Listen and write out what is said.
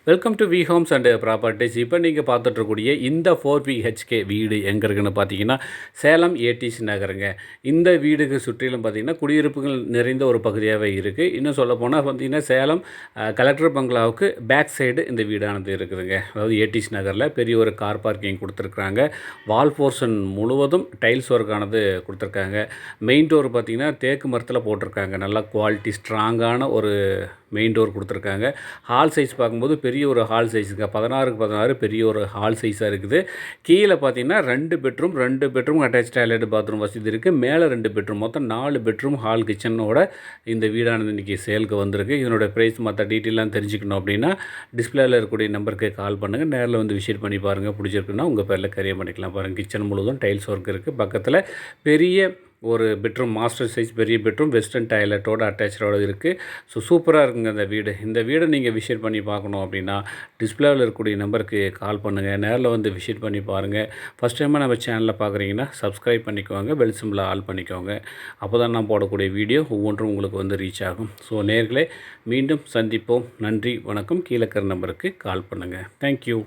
Welcome to V homes and properties. இப்போ நீங்கள் பார்த்துட்ருக்கூடிய இந்த 4 BHK வீடு எங்கே இருக்குன்னு பார்த்தீங்கன்னா சேலம் ஏடிசி நகருங்க. இந்த வீடுக்கு சுற்றிலும் பார்த்திங்கன்னா குடியிருப்புகள் நிறைந்த ஒரு பகுதியாகவே இருக்குது. இன்னும் சொல்லப்போனால் பார்த்திங்கன்னா சேலம் கலெக்டர் பங்களாவுக்கு பேக் சைடு இந்த வீடானது இருக்குதுங்க. அதாவது ஏடிசி நகரில் பெரிய ஒரு கார் பார்க்கிங் கொடுத்துருக்குறாங்க. வால் போர்ஷன் முழுவதும் டைல்ஸ் ஒர்க்கானது கொடுத்துருக்காங்க. மெயின் டோர் பார்த்திங்கன்னா தேக்கு மரத்தில் போட்டிருக்காங்க. நல்லா குவாலிட்டி ஸ்ட்ராங்கான ஒரு மெயின் டோர் கொடுத்துருக்காங்க. ஹால் சைஸ் பார்க்கும்போது பெரிய ஒரு ஹால் சைஸுங்க, 16x16 பெரிய ஒரு ஹால் சைஸாக இருக்குது. கீழே பார்த்தீங்கன்னா 2 பெட்ரூம் அட்டாச் டாய்லெட் பாத்ரூம் வசதி இருக்குது. மேலே 2 பெட்ரூம், மொத்தம் 4 பெட்ரூம் ஹால் கிச்சனோட இந்த வீடானது இன்றைக்கி சேலுக்கு வந்திருக்கு. இதனோட ப்ரைஸ் மற்ற டீட்டெயிலாம் தெரிஞ்சுக்கணும் அப்படின்னா டிஸ்பிளேயில் இருக்கக்கூடிய நம்பருக்கு கால் பண்ணுங்கள். நேரில் வந்து விசிட் பண்ணி பாருங்கள். பிடிச்சிருக்குன்னா உங்கள் பேரில் கரியர் பண்ணிக்கலாம். பாருங்கள், கிச்சன் முழுவதும் டைல்ஸ் ஒர்க் இருக்குது. பக்கத்தில் பெரிய ஒரு பெட்ரூம், மாஸ்டர் சைஸ் பெரிய பெட்ரூம், வெஸ்டர்ன் டாய்லெட்டோட அட்டாச்சோடு இருக்குது. ஸோ சூப்பராக இருக்குங்க இந்த வீடு. இந்த வீடை நீங்கள் விசிட் பண்ணி பார்க்கணும் அப்படின்னா டிஸ்பிளேவில் இருக்கக்கூடிய நம்பருக்கு கால் பண்ணுங்கள். நேரில் வந்து விசிட் பண்ணி பாருங்கள். ஃபஸ்ட் டைமாக நம்ம சேனலில் பார்க்குறீங்கன்னா சப்ஸ்கிரைப் பண்ணிக்கோங்க, பெல் சிம்பிளை ஆல் பண்ணிக்கோங்க. அப்போ தான் நான் போடக்கூடிய வீடியோ ஒவ்வொன்றும் உங்களுக்கு வந்து ரீச் ஆகும். ஸோ நேர்களே, மீண்டும் சந்திப்போம். நன்றி, வணக்கம். கீழே இருக்கிற நம்பருக்கு கால் பண்ணுங்கள். தேங்க்யூ.